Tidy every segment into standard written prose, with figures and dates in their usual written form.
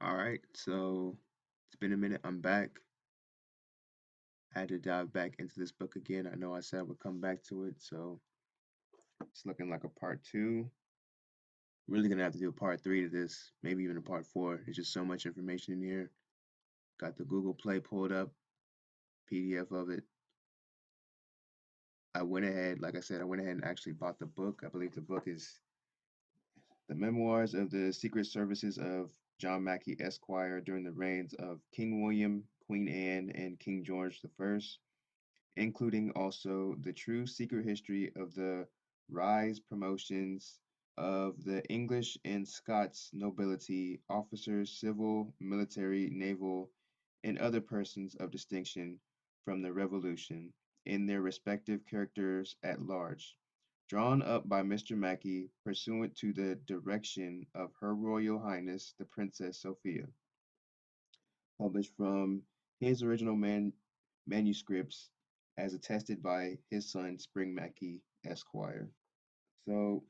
All right, so it's been a minute. I'm back. I had to dive back into this book again. I know I said I would come back to it, so it's looking like a part two. Really gonna have to do a part three to this, maybe even a part four. There's just so much information in here. Got the Google Play pulled up, PDF of it. I went ahead, like I said, I went ahead and actually bought the book. I believe the book is The Memoirs of the Secret Services of John Macky, Esquire, during the reigns of King William, Queen Anne, and King George I, including also the true secret history of the rise promotions of the English and Scots nobility, officers, civil, military, naval, and other persons of distinction from the Revolution in their respective characters at large, drawn up by Mr. Mackey pursuant to the direction of Her Royal Highness the Princess Sophia, published from his original manuscripts as attested by his son Spring Mackey, Esquire. So,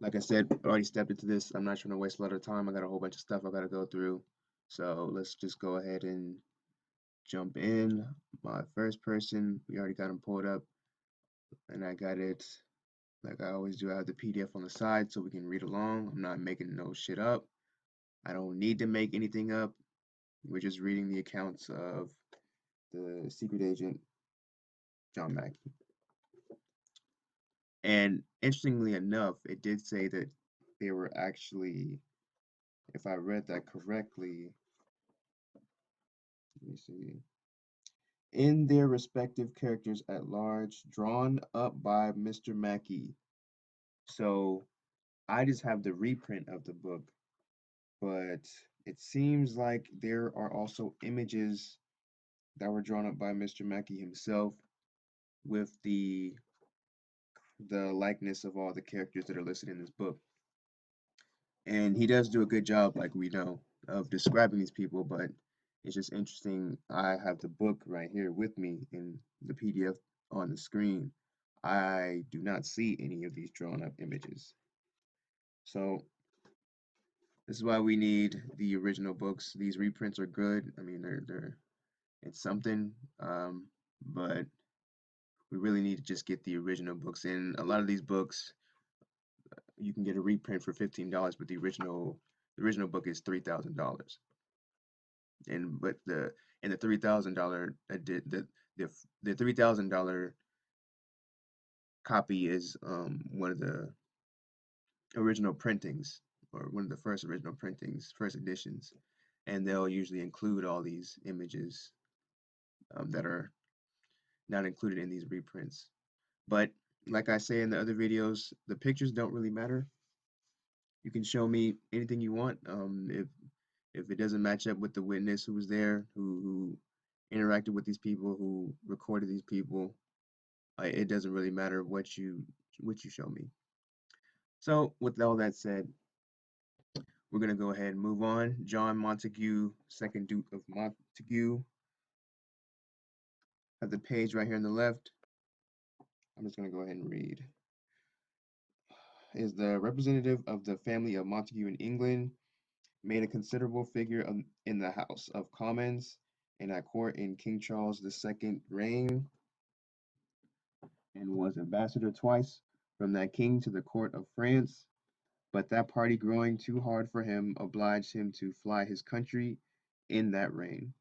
like I said, already stepped into this. I'm not trying to waste a lot of time. I got a whole bunch of stuff I got to go through. So let's just go ahead and jump in. My first person, we already got him pulled up, and I got it like I always do. I have the PDF on the side so we can read along. I'm not making no shit up. I don't need to make anything up. We're just reading the accounts of the secret agent John Mackey. And interestingly enough, it did say that they were actually, if I read that correctly, let me see, in their respective characters at large, drawn up by Mr. Mackey. So I just have the reprint of the book, but it seems like there are also images that were drawn up by Mr. Mackey himself with the likeness of all the characters that are listed in this book. And he does do a good job, like we know, of describing these people, but it's just interesting. I have the book right here with me in the PDF on the screen. I do not see any of these drawn up images. So this is why we need the original books. These reprints are good. I mean, they're it's something, but we really need to just get the original books. And a lot of these books, you can get a reprint for $15, but the original book is $3,000. And but the $3,000 the the $3,000 copy is one of the original printings, or one of the first original printings, first editions, and they'll usually include all these images that are not included in these reprints. But like I say in the other videos, the pictures don't really matter. You can show me anything you want. If it doesn't match up with the witness who was there, who interacted with these people, who recorded these people, it doesn't really matter what you show me. So with all that said, we're gonna go ahead and move on. John Montague, second Duke of Montague, have the page right here on the left. I'm just gonna go ahead and read. Is the representative of the family of Montague in England, made a considerable figure in the House of Commons and at court in King Charles II reign, and was ambassador twice from that king to the court of France. But that party growing too hard for him obliged him to fly his country in that reign.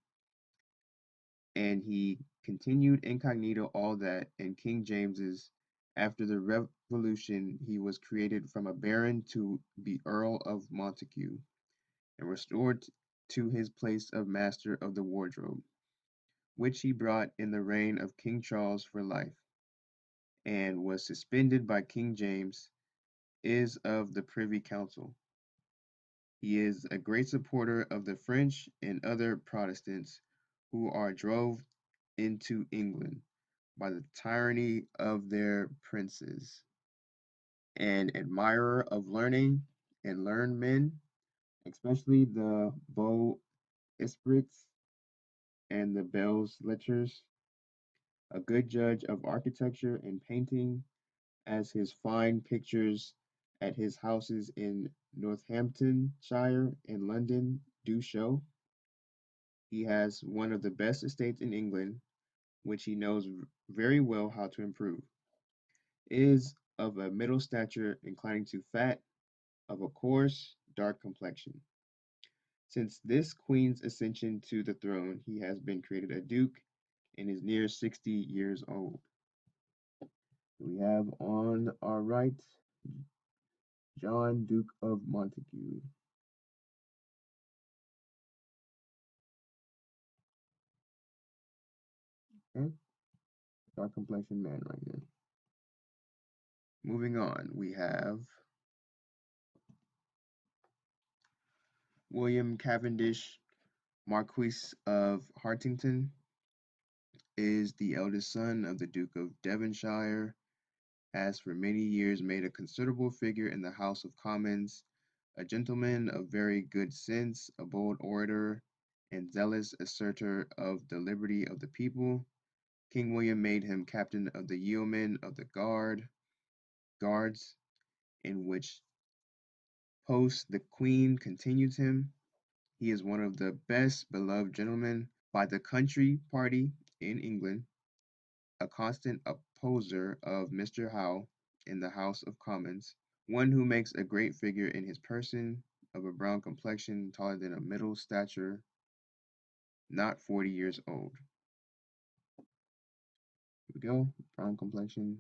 And he continued incognito all that, and King James's, after the revolution, he was created from a baron to be Earl of Montague, and restored to his place of Master of the Wardrobe, which he brought in the reign of King Charles for life, and was suspended by King James, is of the Privy Council. He is a great supporter of the French and other Protestants who are drove into England by the tyranny of their princes, an admirer of learning and learned men, especially the beaux esprits and the belles lettres, a good judge of architecture and painting, as his fine pictures at his houses in Northamptonshire, and London do show. He has one of the best estates in England, which he knows very well how to improve. Is of a middle stature, inclining to fat, of a coarse, dark complexion. Since this queen's ascension to the throne, he has been created a duke and is near 60 years old. We have on our right John, Duke of Montague. Okay? Dark complexion man right there. Moving on, we have William Cavendish, Marquis of Hartington, is the eldest son of the Duke of Devonshire, has for many years made a considerable figure in the House of Commons, a gentleman of very good sense, a bold orator, and zealous assertor of the liberty of the people. King William made him captain of the yeomen of the guards, in which post the Queen continues him. He is one of the best beloved gentlemen by the country party in England, a constant opposer of Mr. Howe in the House of Commons, one who makes a great figure in his person, of a brown complexion, taller than a middle stature, not 40 years old. Here we go. Brown complexion,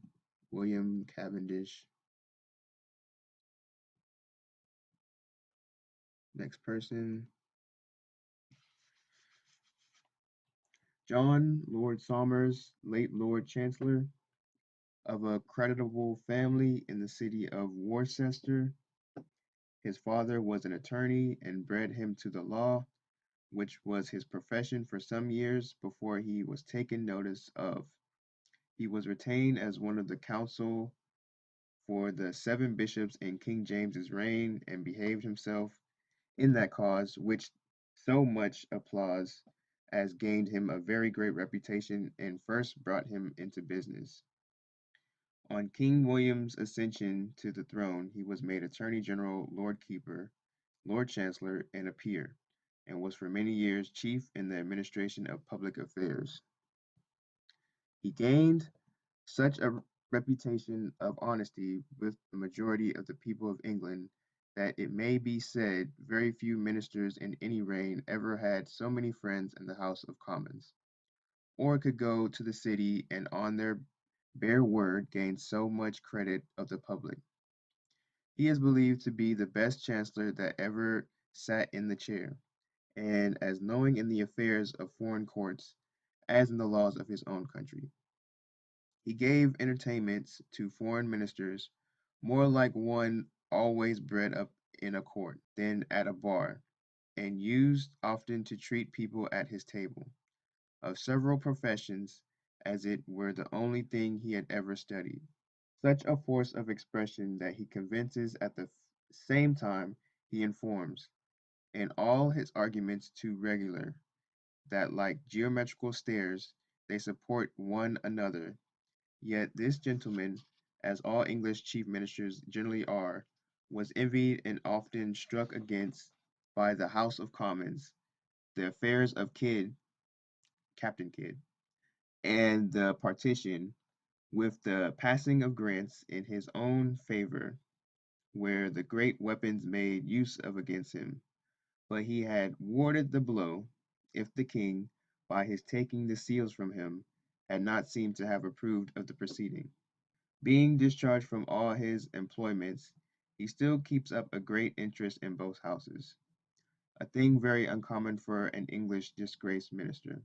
William Cavendish. Next person, John Lord Somers, late Lord Chancellor, of a creditable family in the city of Worcester. His father was an attorney and bred him to the law, which was his profession for some years before he was taken notice of. He was retained as one of the council for the seven bishops in King James's reign, and behaved himself in that cause which so much applause as gained him a very great reputation and first brought him into business. On King William's accession to the throne, he was made Attorney General, Lord Keeper, Lord Chancellor, and a peer, and was for many years chief in the administration of public affairs. He gained such a reputation of honesty with the majority of the people of England that it may be said very few ministers in any reign ever had so many friends in the House of Commons, or could go to the city and on their bare word gain so much credit of the public. He is believed to be the best chancellor that ever sat in the chair, and as knowing in the affairs of foreign courts as in the laws of his own country. He gave entertainments to foreign ministers more like one always bred up in a court than at a bar, and used often to treat people at his table, of several professions, as it were the only thing he had ever studied. Such a force of expression that he convinces at the same time he informs, and all his arguments too regular, that like geometrical stairs they support one another. Yet this gentleman, as all English chief ministers generally are, was envied and often struck against by the House of Commons. The affairs of Captain Kidd, and the partition, with the passing of grants in his own favor, were the great weapons made use of against him. But he had warded the blow, if the king, by his taking the seals from him, had not seemed to have approved of the proceeding. Being discharged from all his employments, he still keeps up a great interest in both houses, a thing very uncommon for an English disgraced minister.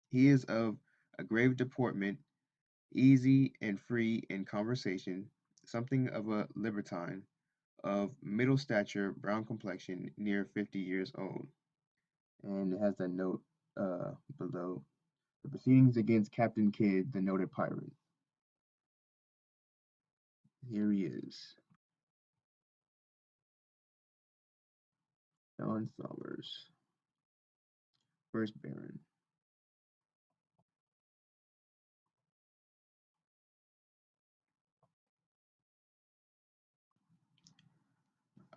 He is of a grave deportment, easy and free in conversation, something of a libertine, of middle stature, brown complexion, near 50 years old. And it has a note below. The proceedings against Captain Kidd, the noted pirate. Here he is, John Somers, first Baron.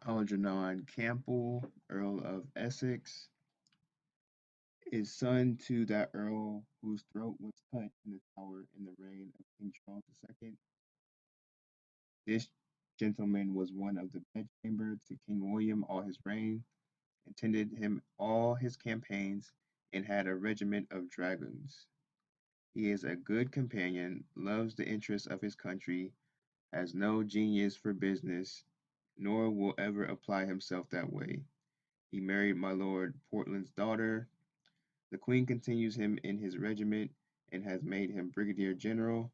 Algernon Campbell, Earl of Essex, is son to that earl whose throat was cut in the Tower in the reign of King Charles II. This gentleman was one of the bedchamber to King William all his reign, attended him all his campaigns, and had a regiment of dragoons. He is a good companion, loves the interests of his country, has no genius for business, nor will ever apply himself that way. He married my Lord Portland's daughter. The Queen continues him in his regiment and has made him brigadier general.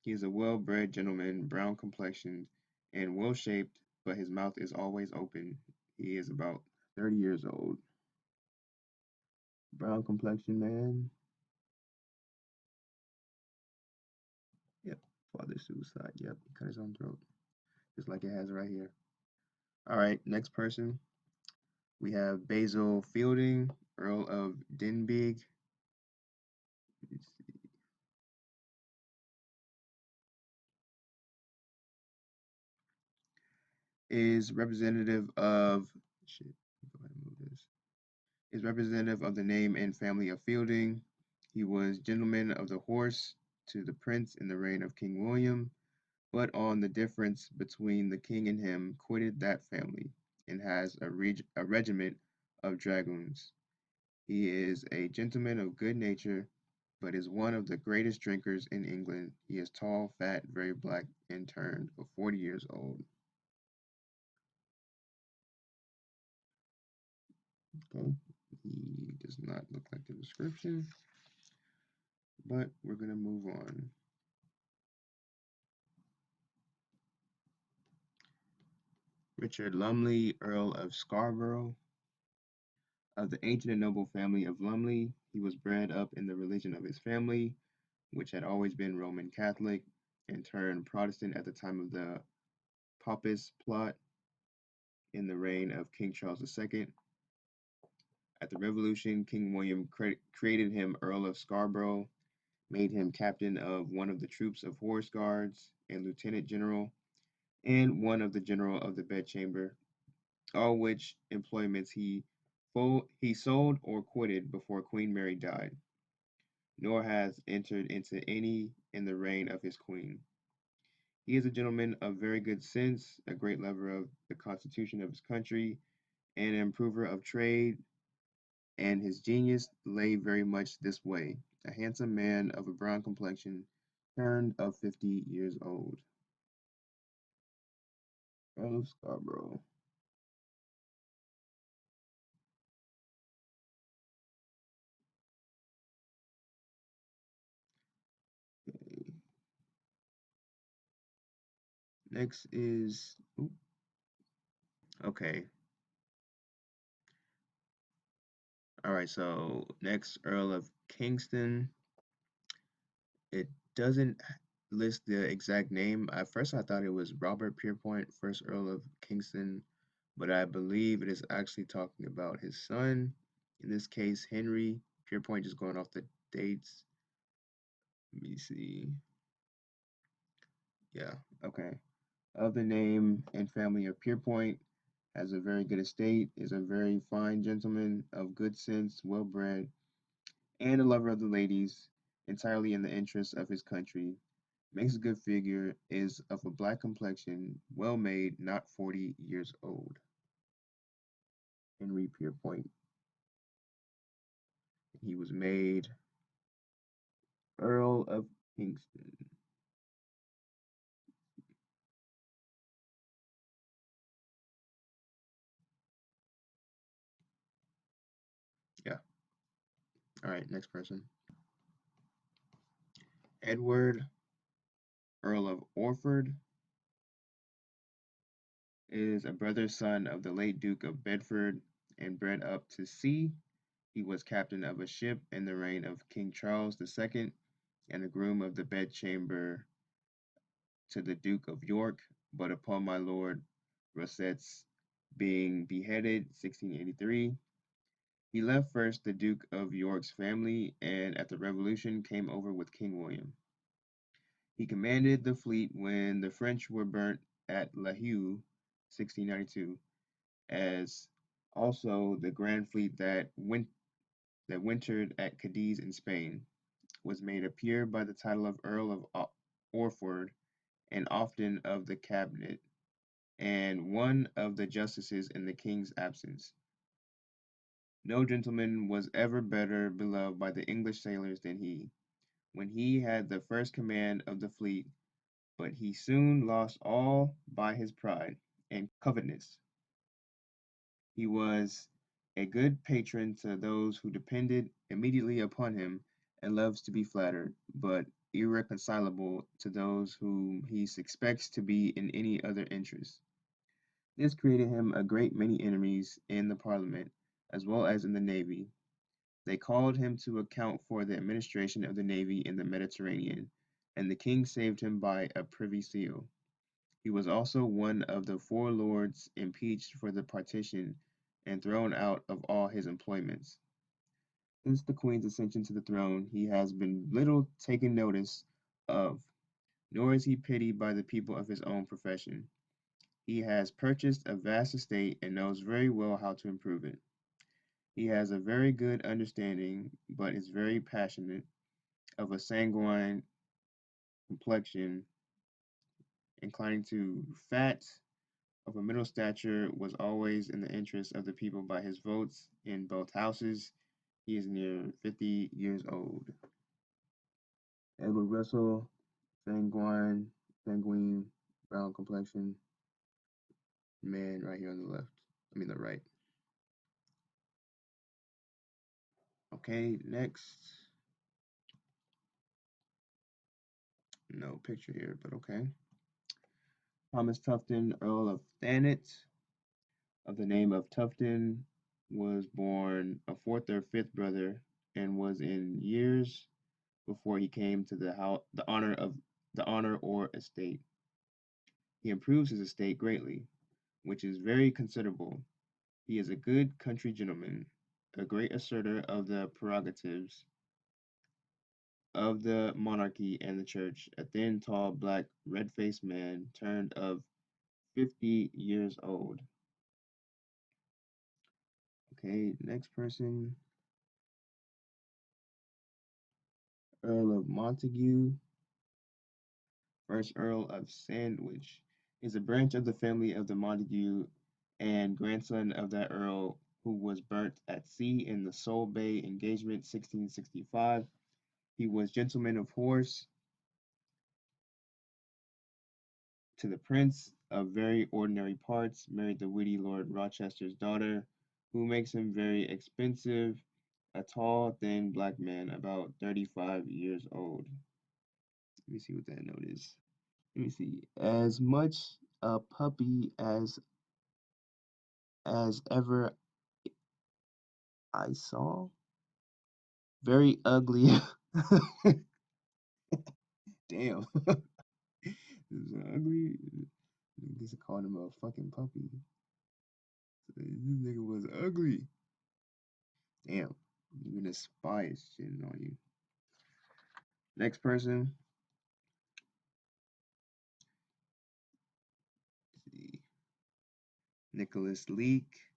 He is a well-bred gentleman, brown complexioned, and well-shaped, but his mouth is always open. He is about 30 years old. Brown complexion man. Yep. Father suicide. Yep. He cut his own throat. Just like it has right here. All right. Next person. We have Basil Fielding, Earl of Denbigh. Is representative of shit. Go ahead and move this. Is representative of the name and family of Fielding. He was gentleman of the horse to the prince in the reign of King William, but on the difference between the king and him, quitted that family, and has a regiment of dragoons. He is a gentleman of good nature, but is one of the greatest drinkers in England. He is tall, fat, very black, and turned of 40 years old. Okay, he does not look like the description, but we're gonna move on. Richard Lumley, Earl of Scarborough. Of the ancient and noble family of Lumley, he was bred up in the religion of his family, which had always been Roman Catholic, and turned Protestant at the time of the Papist plot in the reign of King Charles II. At the Revolution, King William created him Earl of Scarborough, made him captain of one of the troops of horse guards and lieutenant general, and one of the general of the bedchamber, all which employments he sold or quitted before Queen Mary died, nor has entered into any in the reign of his queen. He is a gentleman of very good sense, a great lover of the constitution of his country, and an improver of trade, and his genius lay very much this way: a handsome man of a brown complexion, turned of 50 years old. Earl of Scarborough. Okay. Next is, okay. All right, so next, Earl of Kingston. It doesn't list the exact name. At first, I thought it was Robert Pierpont, first Earl of Kingston, but I believe it is actually talking about his son. In this case, Henry Pierpont, just going off the dates. Let me see. Yeah, okay. Of the name and family of Pierpont, has a very good estate, is a very fine gentleman of good sense, well bred, and a lover of the ladies, entirely in the interests of his country. Makes a good figure, is of a black complexion, well made, not 40 years old. Henry Pierpont. He was made Earl of Kingston. Yeah. All right, next person. Edward, Earl of Orford, is a brother son of the late Duke of Bedford and bred up to sea. He was captain of a ship in the reign of King Charles II and a groom of the bedchamber to the Duke of York, but upon my Lord Rosette's being beheaded 1683, he left first the Duke of York's family and at the Revolution came over with King William. He commanded the fleet when the French were burnt at La Hue 1692 as also the grand fleet that wintered at Cadiz in Spain, was made a peer by the title of Earl of Orford and often of the cabinet, and one of the justices in the king's absence. No gentleman was ever better beloved by the English sailors than he, when he had the first command of the fleet, but he soon lost all by his pride and covetousness. He was a good patron to those who depended immediately upon him, and loves to be flattered, but irreconcilable to those whom he expects to be in any other interest. This created him a great many enemies in the Parliament, as well as in the navy. They called him to account for the administration of the navy in the Mediterranean, and the king saved him by a privy seal. He was also one of the four lords impeached for the partition and thrown out of all his employments. Since the queen's ascension to the throne, he has been little taken notice of, nor is he pitied by the people of his own profession. He has purchased a vast estate and knows very well how to improve it. He has a very good understanding, but is very passionate, of a sanguine complexion, inclining to fat, of a middle stature, was always in the interest of the people by his votes in both houses. He is near 50 years old. Edward Russell, sanguine, brown complexion, man right here on the left. I mean the right. Okay, next. No picture here, but okay. Thomas Tufton, Earl of Thanet, of the name of Tufton, was born a fourth or fifth brother, and was in years before he came to the honor or estate. He improves his estate greatly, which is very considerable. He is a good country gentleman, a great assertor of the prerogatives of the monarchy and the church, a thin, tall, black, red-faced man, turned of 50 years old. Okay, next person, Earl of Montague, first Earl of Sandwich, is a branch of the family of the Montague and grandson of that earl who was burnt at sea in the Sol Bay engagement 1665. He was gentleman of horse to the prince of very ordinary parts, married the witty Lord Rochester's daughter, who makes him very expensive, a tall, thin black man about 35 years old. Let me see what that note is. Let me see. As much a puppy as ever I saw. Very ugly. Damn. This is ugly. Niggas called him a fucking puppy. This nigga was ugly. Damn. Even a spy is shitting on you. Next person. Let's see. Nicholas Leake,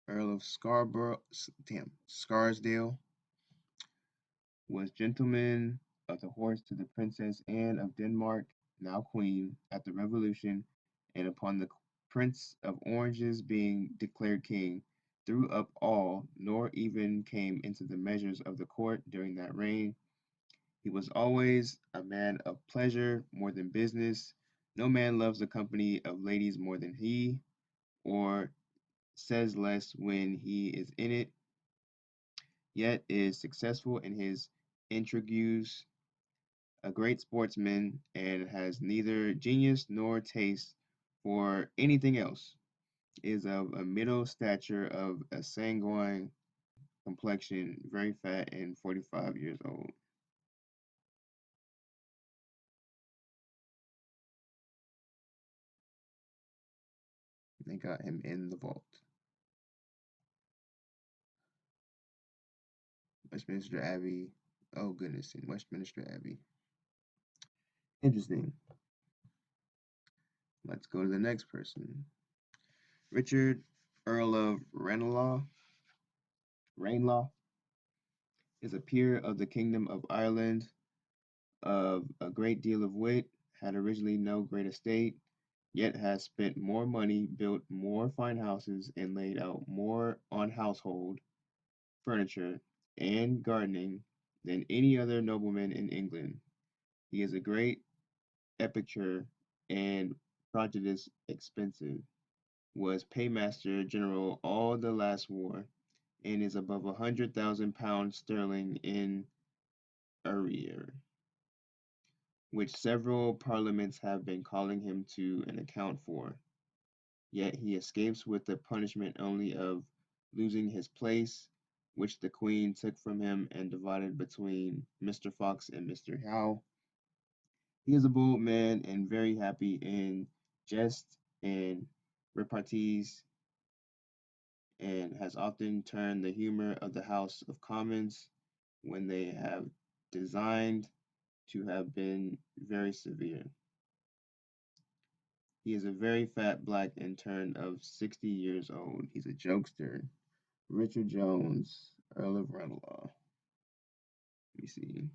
Earl of Scarsdale, was gentleman of the horse to the Princess Anne of Denmark, now Queen, at the Revolution, and upon the Prince of Orange's being declared king, threw up all, nor even came into the measures of the court during that reign. He was always a man of pleasure more than business. No man loves the company of ladies more than he, or says less when he is in it, yet is successful in his intrigues, a great sportsman, and has neither genius nor taste for anything else, is of a middle stature, of a sanguine complexion, very fat, and 45 years old. They got him in the vault. Westminster Abbey. Oh goodness, in Westminster Abbey. Interesting. Let's go to the next person. Richard, Earl of Ranelagh, is a peer of the Kingdom of Ireland, of a great deal of wit, had originally no great estate, yet has spent more money, built more fine houses, and laid out more on household furniture and gardening than any other nobleman in England. He is a great epicure and prodigious expensive, was paymaster general all the last war, and is above £100,000 sterling in arrear, which several parliaments have been calling him to an account for. Yet he escapes with the punishment only of losing his place, which the Queen took from him and divided between Mr. Fox and Mr. Howe. He is a bold man and very happy in jest and repartees, and has often turned the humor of the House of Commons when they have designed to have been very severe. He is a very fat black intern of 60 years old. He's a jokester. Richard Jones, Earl of Ranelagh. Let me see.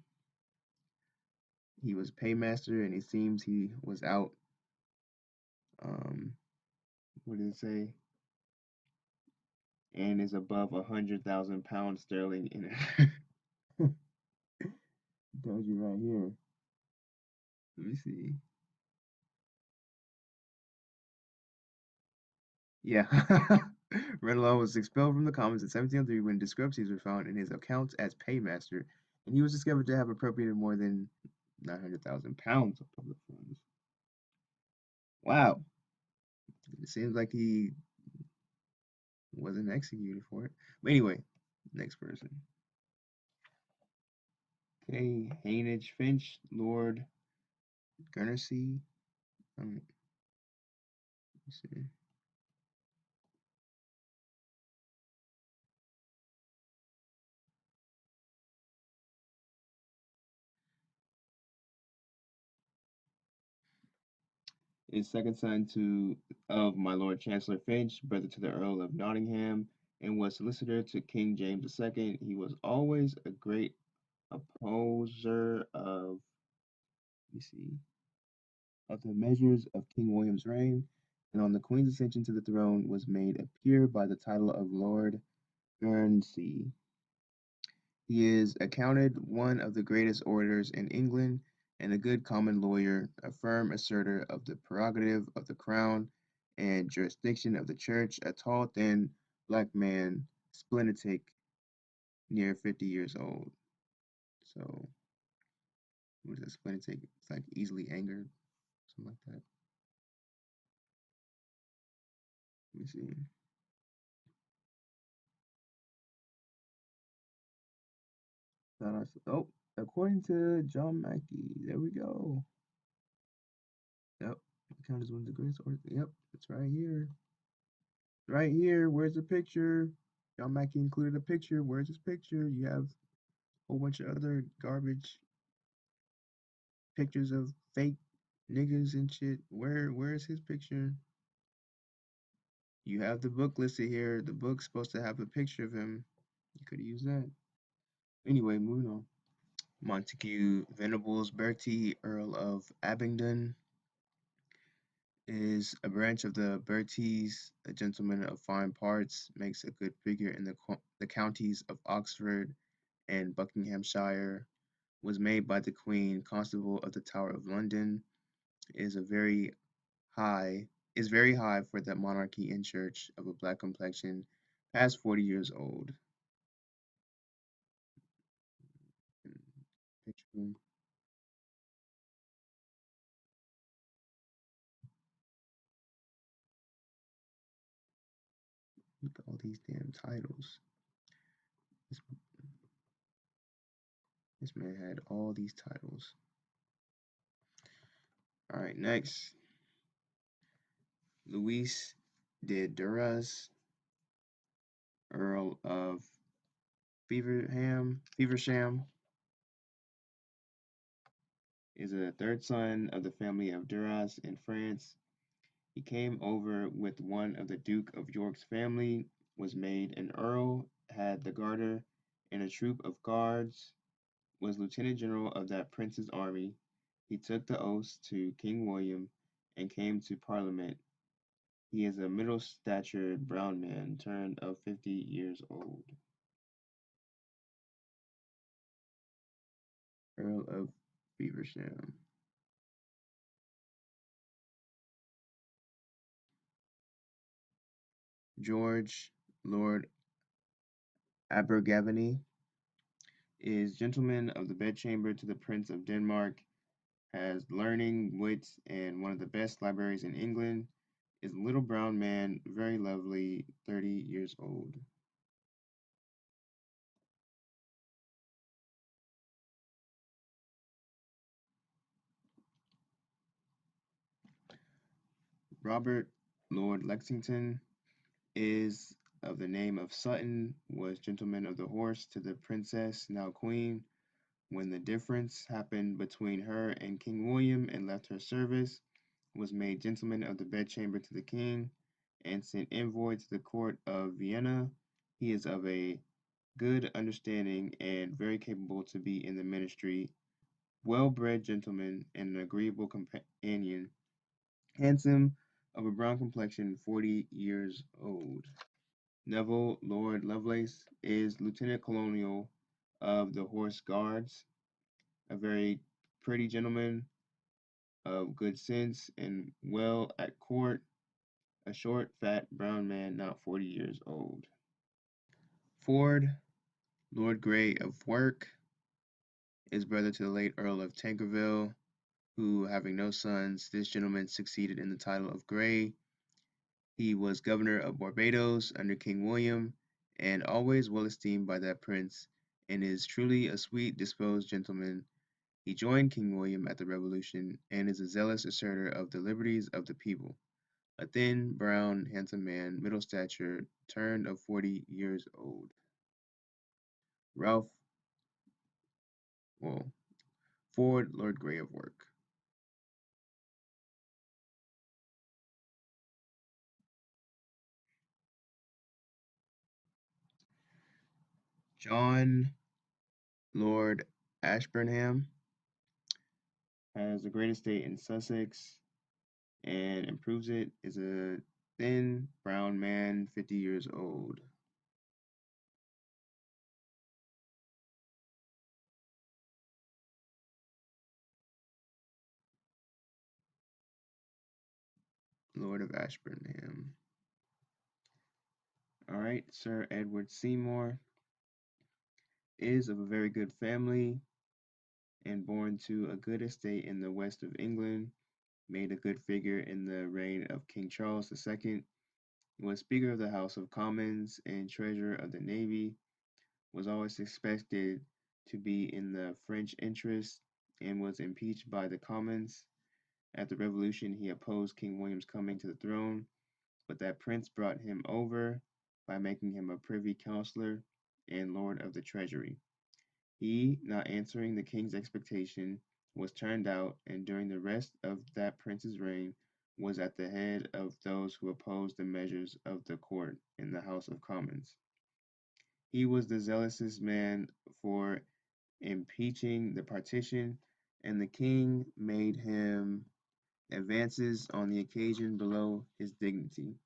He was paymaster, and it seems he was out. Um, what did it say? And is above £100,000 sterling in it. Tells you right here. Let me see. Yeah. Ranelagh was expelled from the Commons in 1703 when discrepancies were found in his accounts as paymaster, and he was discovered to have appropriated more than £900,000 of public funds. Wow. It seems like he wasn't executed for it. But anyway, next person. Okay, Hainage Finch, Lord Guernsey. Let's see. Is second son to of my Lord Chancellor Finch, brother to the Earl of Nottingham, and was solicitor to King James II. He was always a great opposer of, let me see, of the measures of King William's reign, and on the Queen's ascension to the throne was made a peer by the title of Lord Guernsey. He is accounted one of the greatest orators in England, and a good common lawyer, a firm assertor of the prerogative of the crown and jurisdiction of the church, a tall, thin, black man, splenetic, near 50 years old. So, what is a splenetic? It's like easily angered, something like that. Let me see. Oh, according to John Mackey, there we go. Yep, accounted as one of the greatest orators. Yep, it's right here. Right here, where's the picture? John Mackey included a picture. Where's his picture? You have a whole bunch of other garbage pictures of fake niggas and shit. Where's his picture? You have the book listed here. The book's supposed to have a picture of him. You could have used that. Anyway, moving on. Montague Venables Bertie, Earl of Abingdon, is a branch of the Berties, a gentleman of fine parts, makes a good figure in the counties of Oxford and Buckinghamshire, was made by the Queen Constable of the Tower of London, is a high very high for the monarchy in church, of a black complexion, past 40 years old. Picture. Look at all these damn titles. This, this man had all these titles. All right, next. Luis de Duras, Earl of Feversham, is a third son of the family of Duras in France. He came over with one of the Duke of York's family, was made an earl, had the garter, and a troop of guards, was lieutenant general of that prince's army. He took the oaths to King William and came to Parliament. He is a middle statured brown man, turned of 50 years old. Earl of Feversham. George Lord Abergavenny is gentleman of the bedchamber to the Prince of Denmark, has learning, wit, and one of the best libraries in England, is a little brown man, very lovely, 30 years old. Robert Lord Lexington is of the name of Sutton, was gentleman of the horse to the princess, now queen, when the difference happened between her and King William and left her service, was made gentleman of the bedchamber to the king, and sent envoy to the court of Vienna. He is of a good understanding and very capable to be in the ministry, well bred gentleman and an agreeable companion, handsome, of a brown complexion, 40 years old. Neville Lord Lovelace is Lieutenant Colonial of the Horse Guards, a very pretty gentleman of good sense and well at court, a short, fat, brown man, not 40 years old. Ford, Lord Grey of Wark, is brother to the late Earl of Tankerville, who, having no sons, this gentleman succeeded in the title of Grey. He was governor of Barbados under King William, and always well esteemed by that prince, and is truly a sweet disposed gentleman. He joined King William at the Revolution, and is a zealous assertor of the liberties of the people. A thin, brown, handsome man, middle stature, turned of 40 years old. Ralph, well, Ford, Lord Grey of Wark. John, Lord Ashburnham, has a great estate in Sussex and improves it, is a thin, brown man, 50 years old. Lord of Ashburnham. All right, Sir Edward Seymour is of a very good family and born to a good estate in the west of England, made a good figure in the reign of King Charles II, was Speaker of the House of Commons and Treasurer of the Navy, was always expected to be in the French interest, and was impeached by the Commons. At the Revolution, he opposed King William's coming to the throne, but that prince brought him over by making him a privy councillor and Lord of the Treasury. He, not answering the king's expectation, was turned out, and during the rest of that prince's reign was at the head of those who opposed the measures of the court in the House of Commons. He was the zealousest man for impeaching the partition, and the king made him advances on the occasion below his dignity,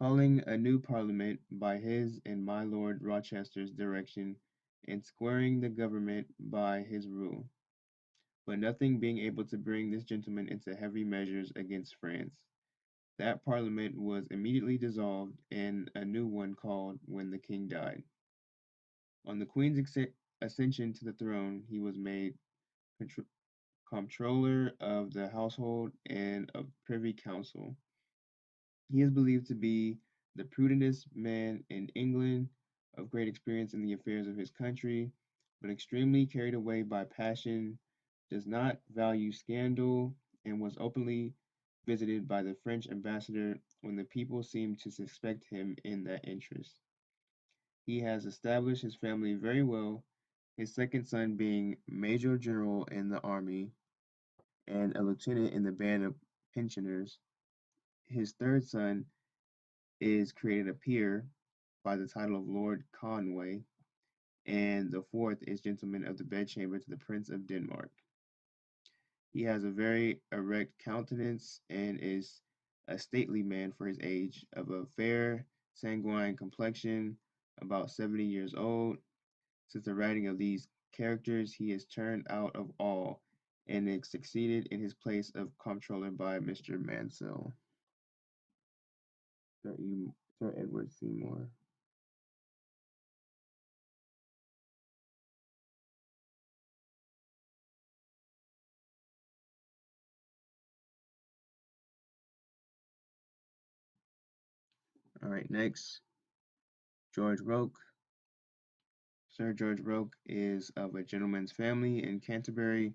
calling a new parliament by his and my Lord Rochester's direction, and squaring the government by his rule, but nothing being able to bring this gentleman into heavy measures against France. That parliament was immediately dissolved, and a new one called when the king died. On the queen's ascension to the throne, he was made comptroller of the household and of privy council. He is believed to be the prudentest man in England, of great experience in the affairs of his country, but extremely carried away by passion, does not value scandal, and was openly visited by the French ambassador when the people seemed to suspect him in that interest. He has established his family very well, his second son being Major General in the army and a lieutenant in the band of pensioners. His third son is created a peer by the title of Lord Conway, and the fourth is Gentleman of the Bedchamber to the Prince of Denmark. He has a very erect countenance and is a stately man for his age, of a fair, sanguine complexion, about 70 years old. Since the writing of these characters, he is turned out of all, and is succeeded in his place of comptroller by Mr. Mansell. Sir Edward Seymour. All right, next, George Roke. Sir George Roke is of a gentleman's family in Canterbury,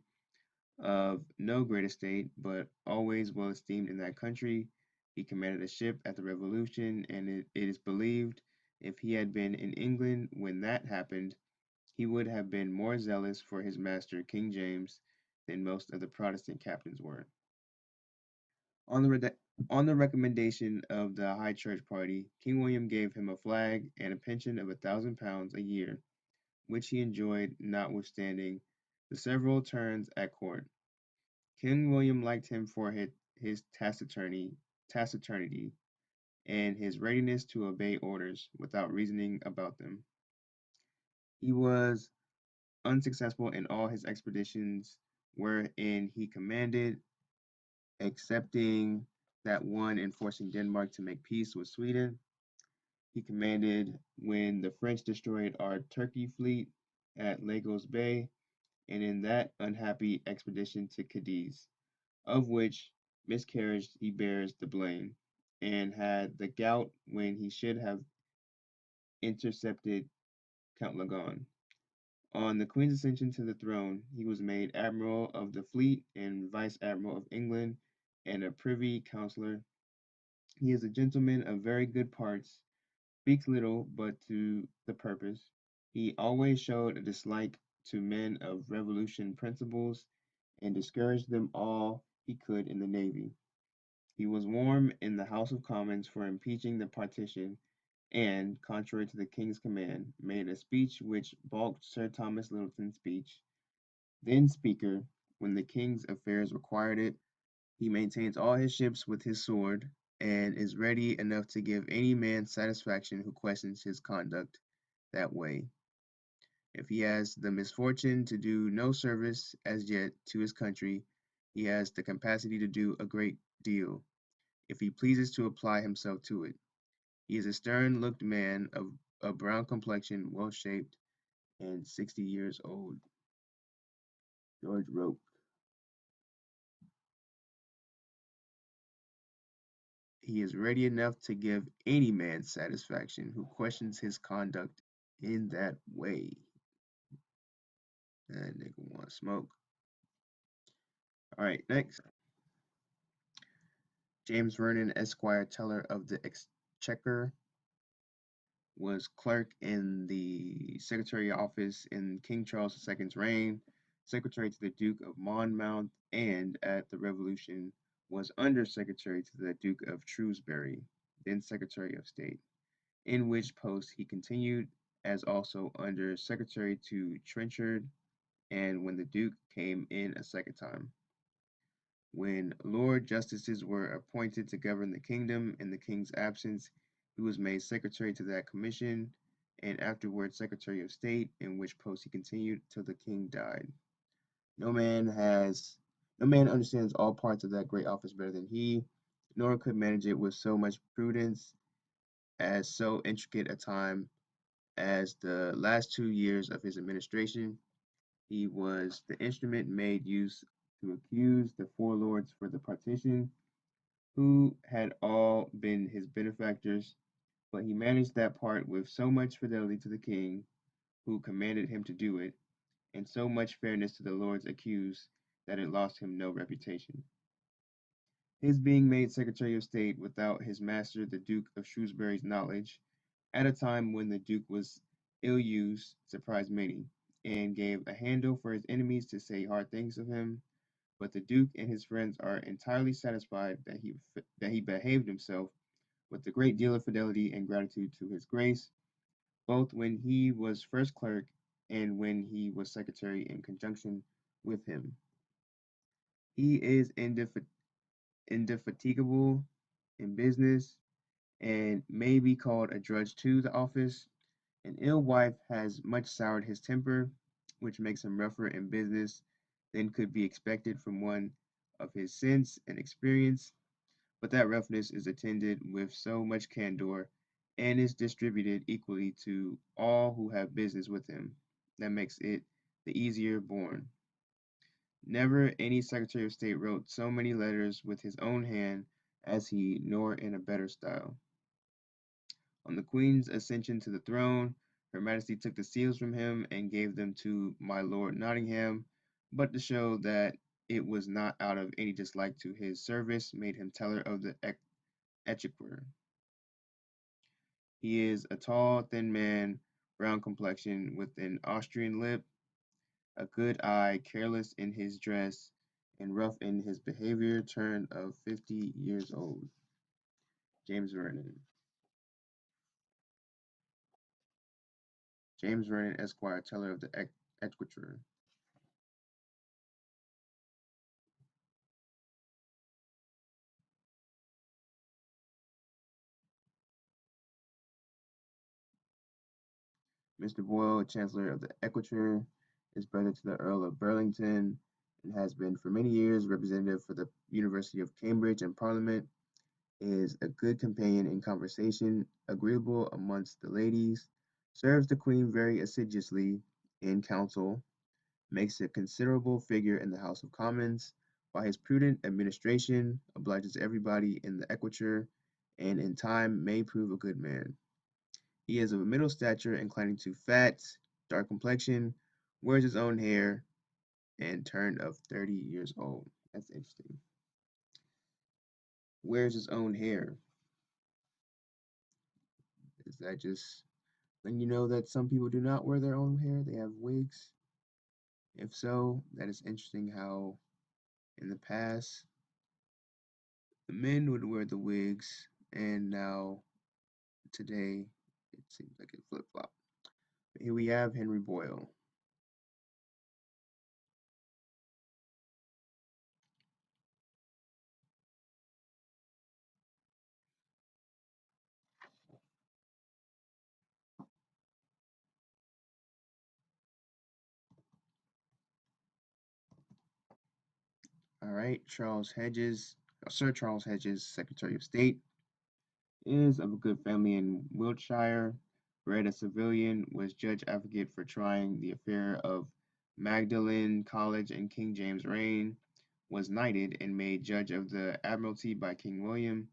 of no great estate, but always well esteemed in that country. He commanded a ship at the Revolution, and it is believed if he had been in England when that happened, he would have been more zealous for his master, King James, than most of the Protestant captains were. On the, on the recommendation of the High Church party, King William gave him a flag and a pension of £1,000 a year, which he enjoyed notwithstanding the several turns at court. King William liked him for his taciturnity and his readiness to obey orders without reasoning about them. He was unsuccessful in all his expeditions wherein he commanded, excepting that one in forcing Denmark to make peace with Sweden. He commanded when the French destroyed our Turkey fleet at Lagos Bay, and in that unhappy expedition to Cadiz, of which miscarriage he bears the blame, and had the gout when he should have intercepted Count Lagon. On the Queen's ascension to the throne, he was made Admiral of the Fleet and Vice Admiral of England, and a Privy Councillor. He is a gentleman of very good parts, speaks little but to the purpose. He always showed a dislike to men of revolution principles, and discouraged them all he could in the navy. He was warm in the House of Commons for impeaching the partition, and, contrary to the King's command, made a speech which balked Sir Thomas Littleton's speech, then Speaker, when the King's affairs required it. He maintains all his ships with his sword, and is ready enough to give any man satisfaction who questions his conduct that way. If he has the misfortune to do no service as yet to his country, he has the capacity to do a great deal, if he pleases to apply himself to it. He is a stern-looked man of a brown complexion, well-shaped, and 60 years old. George Rope. He is ready enough to give any man satisfaction who questions his conduct in that way. That nigga want smoke. All right, next. James Vernon, Esquire, Teller of the Exchequer, was clerk in the Secretary office in King Charles II's reign, secretary to the Duke of Monmouth, and at the Revolution was Under Secretary to the Duke of Shrewsbury, then Secretary of State, in which post he continued as also Under Secretary to Trenchard, and when the Duke came in a second time. When Lord Justices were appointed to govern the kingdom in the King's absence, he was made secretary to that commission, and afterwards Secretary of State, in which post he continued till the King died. No man has no man understands all parts of that great office better than he, nor could manage it with so much prudence as so intricate a time as the last 2 years of his administration. He was the instrument made use to accuse the four lords for the partition, who had all been his benefactors, but he managed that part with so much fidelity to the king, who commanded him to do it, and so much fairness to the lords accused, that it lost him no reputation. His being made Secretary of State without his master the Duke of Shrewsbury's knowledge, at a time when the Duke was ill used, surprised many, and gave a handle for his enemies to say hard things of him. but the Duke and his friends are entirely satisfied that he behaved himself with a great deal of fidelity and gratitude to his grace, both when he was first clerk and when he was secretary in conjunction with him. He is indefatigable in business, and may be called a drudge to the office. An ill wife has much soured his temper, which makes him rougher in business than could be expected from one of his sense and experience, but that roughness is attended with so much candor, and is distributed equally to all who have business with him, that makes it the easier borne. Never any Secretary of State wrote so many letters with his own hand as he, nor in a better style. On the Queen's accession to the throne, Her Majesty took the seals from him and gave them to my Lord Nottingham, but to show that it was not out of any dislike to his service, made him teller of the exchequer. He is a tall, thin man, brown complexion, with an Austrian lip, a good eye, careless in his dress, and rough in his behavior, turned of 50 years old. James Vernon. James Vernon, Esquire, teller of the exchequer. Mr. Boyle, Chancellor of the Exchequer, is brother to the Earl of Burlington, and has been for many years representative for the University of Cambridge and Parliament, is a good companion in conversation, agreeable amongst the ladies, serves the Queen very assiduously in council, makes a considerable figure in the House of Commons, by his prudent administration obliges everybody in the Exchequer, and in time may prove a good man. He is of a middle stature, inclining to fat, dark complexion, wears his own hair, and turned of 30 years old. That's interesting. Wears his own hair. Is that just then you know that some people do not wear their own hair? They have wigs. If so, that is interesting how in the past the men would wear the wigs, and now today it seems like it flip flop. Here we have Henry Boyle. All right, Sir Charles Hedges, Secretary of State, is of a good family in Wiltshire. Bred a civilian, was judge advocate for trying the affair of Magdalen College in King James' reign, was knighted and made judge of the Admiralty by King William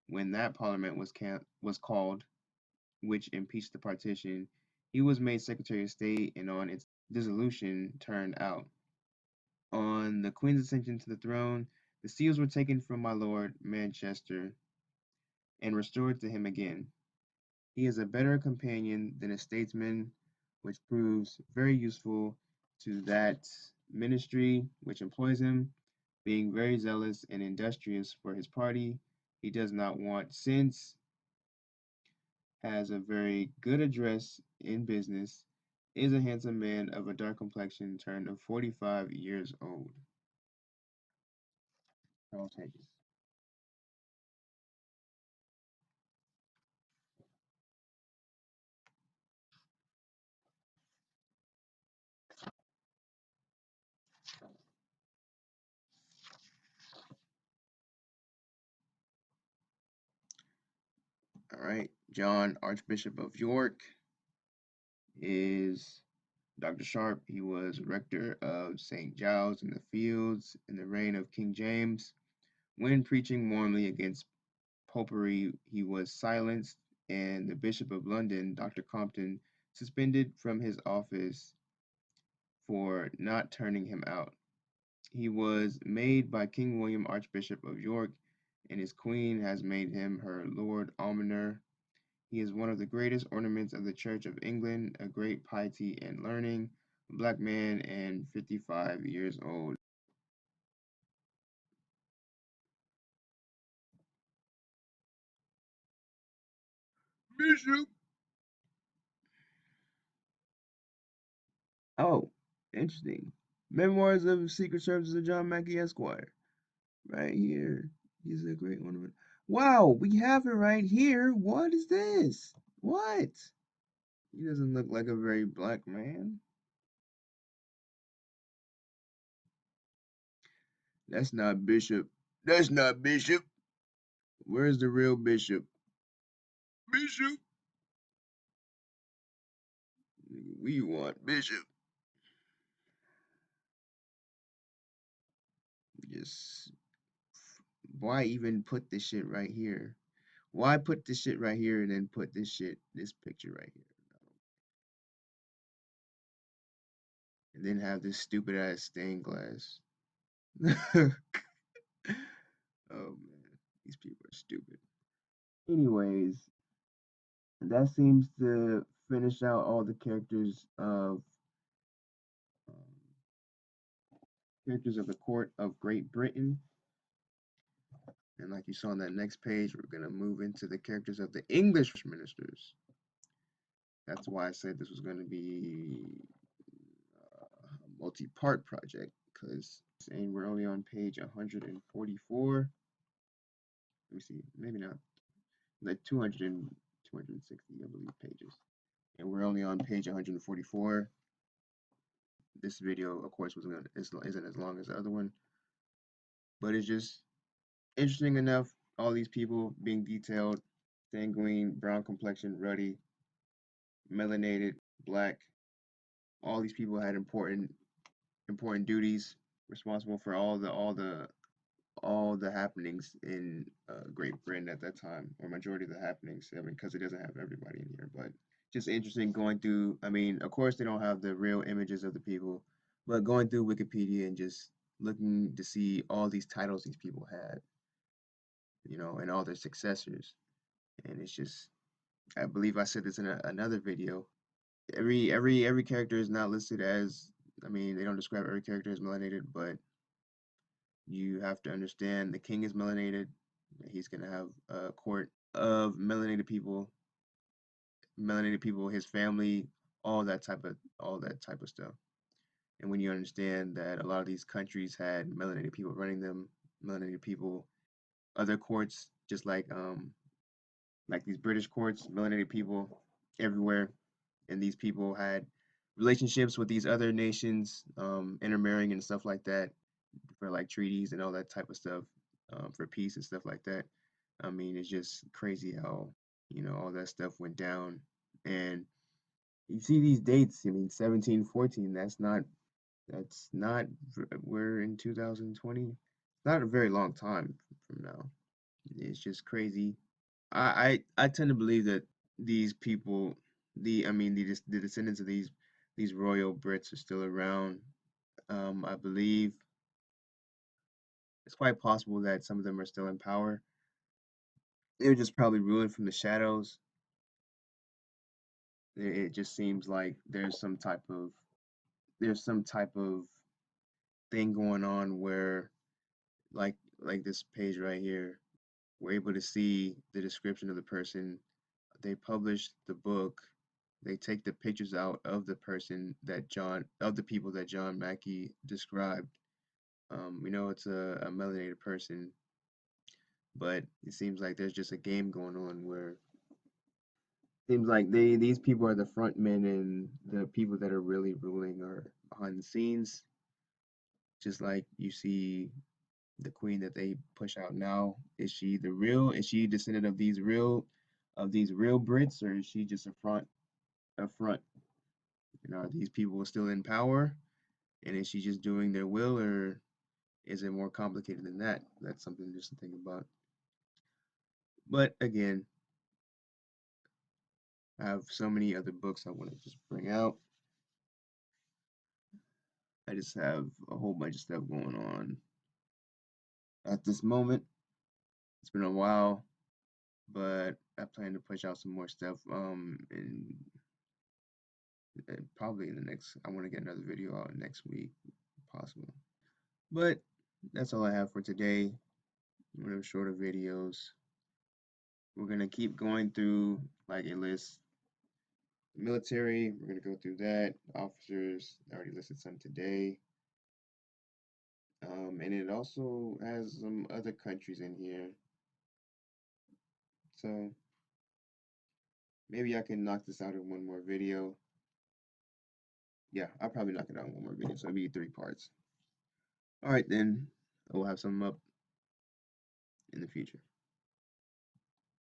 when that Parliament was called, which impeached the partition. He was made Secretary of State, and on its dissolution turned out. On the Queen's ascension to the throne, the seals were taken from my Lord Manchester and restored to him again. He is a better companion than a statesman, which proves very useful to that ministry which employs him, being very zealous and industrious for his party. He does not want sense, has a very good address in business, is a handsome man of a dark complexion, turned of 45 years old. Charles Hedges. All right, John, Archbishop of York, is Dr. Sharp. He was rector of St. Giles in the Fields in the reign of King James. When preaching warmly against popery, he was silenced, and the Bishop of London, Dr. Compton, suspended from his office for not turning him out. He was made by King William Archbishop of York, and his queen has made him her Lord Almoner. He is one of the greatest ornaments of the Church of England, a great piety and learning, a black man and 55 years old. Bishop. Oh, interesting. Memoirs of Secret Services of John Macky Esquire. Right here. He's a great one. Wow, we have it right here. What is this? What? He doesn't look like a very black man. That's not Bishop. That's not Bishop. Where's the real Bishop? Bishop. We want Bishop. Just why even put this shit right here? Why put this shit right here and then put this picture right here? And then have this stupid ass stained glass. Oh man, these people are stupid. Anyways, that seems to finish out all the um, characters of the court of Great Britain. And like you saw on that next page, we're gonna move into the characters of the English ministers. That's why I said this was gonna be a multi-part project, because saying we're only on page 144. Let me see, maybe not, like 260, I believe, pages. And we're only on page 144. This video, of course, isn't as long as the other one, but it's just interesting enough. All these people being detailed: sanguine, brown complexion, ruddy, melanated, black. All these people had important duties, responsible for all the happenings in Great Britain at that time, or majority of the happenings. I mean, because it doesn't have everybody in here, but just interesting going through. I mean, of course, they don't have the real images of the people, but going through Wikipedia and just looking to see all these titles these people had, and all their successors. And it's just, I believe I said this in another video. Every character is not listed as. I mean, they don't describe every character as melanated, but you have to understand the king is melanated. He's gonna have a court of melanated people, his family, all that type of stuff. And when you understand that a lot of these countries had melanated people running them, melanated people, other courts, just like these British courts, melanated people everywhere, and these people had relationships with these other nations, intermarrying and stuff like that, for like treaties and all that type of stuff, for peace and stuff like that. I mean, it's just crazy how all that stuff went down, and you see these dates. I mean, 1714. That's not. We're in 2020. Not a very long time from now. It's just crazy. I tend to believe that these people, the descendants of these royal Brits are still around. I believe it's quite possible that some of them are still in power. They're just probably ruling from the shadows. It just seems like there's some type of thing going on where, like this page right here, we're able to see the description of the person. They publish the book. They take the pictures out of the people that John Mackey described. We know it's a melanated person, but it seems like there's just a game going on where seems like these people are the front men and the people that are really ruling are behind the scenes. Just like you see the queen that they push out now. Is she descendant of these real Brits, or is she just a front? Are these people still in power? And is she just doing their will, or is it more complicated than that? That's something just to think about. But again, I have so many other books I want to just bring out. I just have a whole bunch of stuff going on at this moment. It's been a while, but I plan to push out some more stuff. And probably in the next. I want to get another video out next week, possible. But that's all I have for today. One of the shorter videos. We're gonna keep going through Like it lists the military. We're gonna go through that. Officers. I already listed some today. And it also has some other countries in here. So maybe I can knock this out in one more video. Yeah, I'll probably knock it out in one more video. So it'll be 3 parts. All right, then. I will have some up in the future.